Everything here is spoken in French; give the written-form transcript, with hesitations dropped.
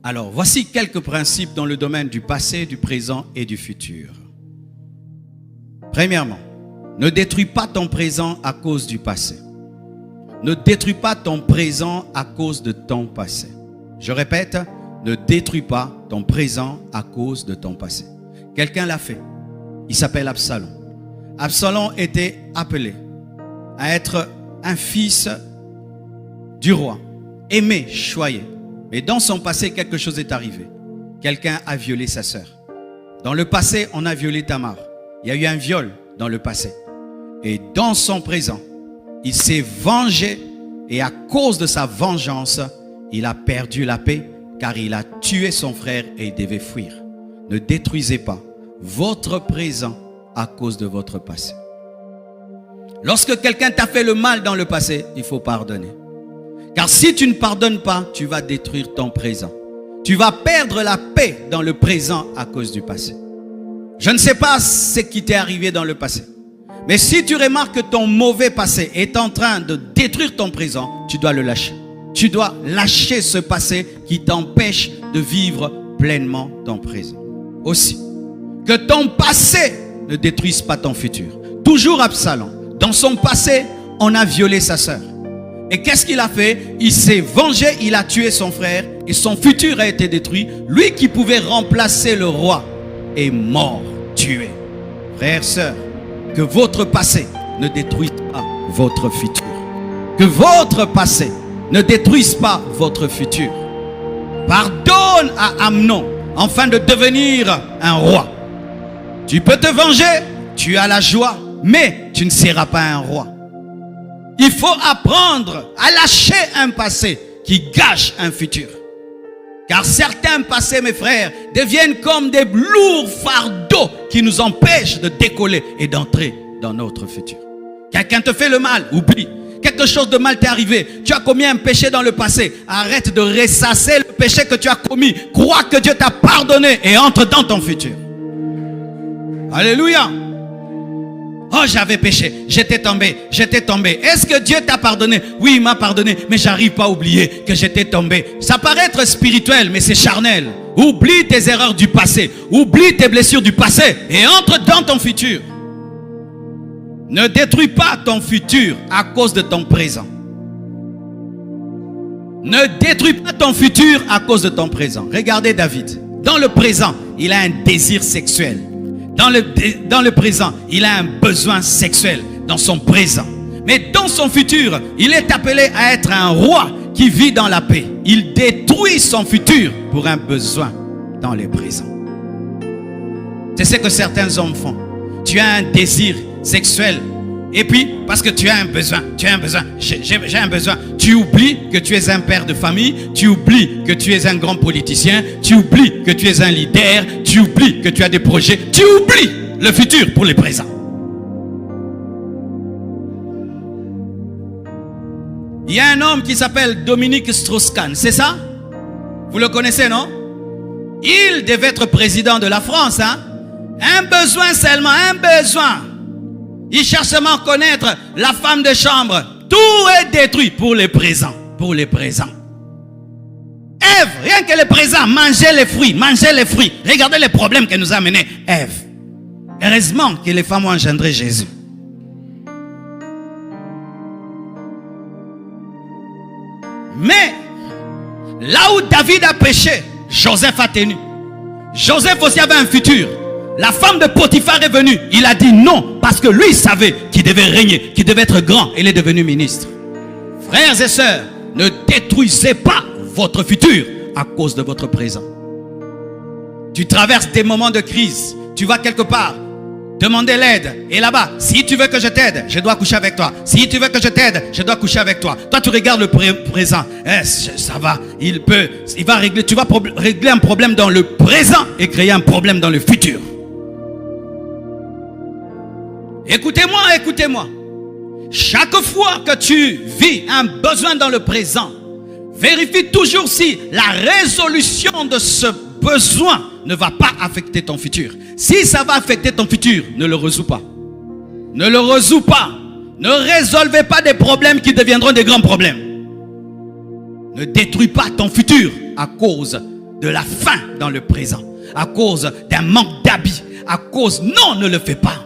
Alors, voici quelques principes dans le domaine du passé, du présent et du futur. Premièrement, ne détruis pas ton présent à cause du passé. Ne détruis pas ton présent à cause de ton passé. Je répète, ne détruis pas ton présent à cause de ton passé. Quelqu'un l'a fait. Il s'appelle Absalom. Absalom était appelé à être un fils du roi, aimé, choyé. Mais dans son passé, quelque chose est arrivé. Quelqu'un a violé sa sœur. Dans le passé, on a violé Tamar. Il y a eu un viol dans le passé. Et dans son présent, il s'est vengé. Et à cause de sa vengeance, il a perdu la paix, car il a tué son frère et il devait fuir. Ne détruisez pas votre présent à cause de votre passé. Lorsque quelqu'un t'a fait le mal dans le passé, il faut pardonner. Car si tu ne pardonnes pas, tu vas détruire ton présent. Tu vas perdre la paix dans le présent à cause du passé. Je ne sais pas ce qui t'est arrivé dans le passé. Mais si tu remarques que ton mauvais passé est en train de détruire ton présent, tu dois le lâcher. Tu dois lâcher ce passé qui t'empêche de vivre pleinement ton présent. Aussi, que ton passé ne détruise pas ton futur. Toujours Absalom. Dans son passé, on a violé sa sœur. Et qu'est-ce qu'il a fait? Il s'est vengé, il a tué son frère et son futur a été détruit. Lui qui pouvait remplacer le roi est mort, tué. Frères, sœurs, que votre passé ne détruise pas votre futur. Que votre passé ne détruise pas votre futur. Pardonne à Amnon afin de devenir un roi. Tu peux te venger, tu as la joie, mais tu ne seras pas un roi. Il faut apprendre à lâcher un passé qui gâche un futur. Car certains passés, mes frères, deviennent comme des lourds fardeaux qui nous empêchent de décoller et d'entrer dans notre futur. Quelqu'un te fait le mal, oublie. Quelque chose de mal t'est arrivé. Tu as commis un péché dans le passé. Arrête de ressasser le péché que tu as commis. Crois que Dieu t'a pardonné et entre dans ton futur. Alléluia. Oh, j'avais péché, j'étais tombé. Est-ce que Dieu t'a pardonné? Oui, il m'a pardonné, mais j'arrive pas à oublier que j'étais tombé. Ça paraît être spirituel, mais c'est charnel. Oublie tes erreurs du passé, oublie tes blessures du passé et entre dans ton futur. Ne détruis pas ton futur à cause de ton présent. Ne détruis pas ton futur à cause de ton présent. Regardez David. Dans le présent, il a un désir sexuel. Dans le présent, il a un besoin sexuel dans son présent. Mais dans son futur, il est appelé à être un roi qui vit dans la paix. Il détruit son futur pour un besoin dans le présent. C'est ce que certains hommes font. Tu as un désir sexuel. Et puis, parce que tu as un besoin, j'ai un besoin. Tu oublies que tu es un père de famille, tu oublies que tu es un grand politicien, tu oublies que tu es un leader, tu oublies que tu as des projets, tu oublies le futur pour le présent. Il y a un homme qui s'appelle Dominique Strauss-Kahn, c'est ça? Vous le connaissez, non? Il devait être président de la France, hein? Un besoin seulement, un besoin. Il cherche seulement à connaître la femme de chambre. Tout est détruit pour les présents. Pour les présents. Ève, rien que les présents, mangez les fruits. Regardez les problèmes que nous a amenés Ève. Heureusement que les femmes ont engendré Jésus. Mais, là où David a péché, Joseph a tenu. Joseph aussi avait un futur. La femme de Potiphar est venue. Il a dit non parce que lui savait qu'il devait régner, qu'il devait être grand. Il est devenu ministre. Frères et sœurs, ne détruisez pas votre futur à cause de votre présent. Tu traverses des moments de crise. Tu vas quelque part demander l'aide. Et là-bas, si tu veux que je t'aide, je dois coucher avec toi. Si tu veux que je t'aide, je dois coucher avec toi. Toi, tu regardes le présent. Ça va. Tu vas régler un problème dans le présent et créer un problème dans le futur. Écoutez-moi. Chaque fois que tu vis un besoin dans le présent, vérifie toujours si la résolution de ce besoin ne va pas affecter ton futur. Si ça va affecter ton futur, ne le résous pas. Ne le résous pas. Ne résolvez pas des problèmes qui deviendront des grands problèmes. Ne détruis pas ton futur à cause de la faim dans le présent, à cause d'un manque d'habits, à cause, non, ne le fais pas.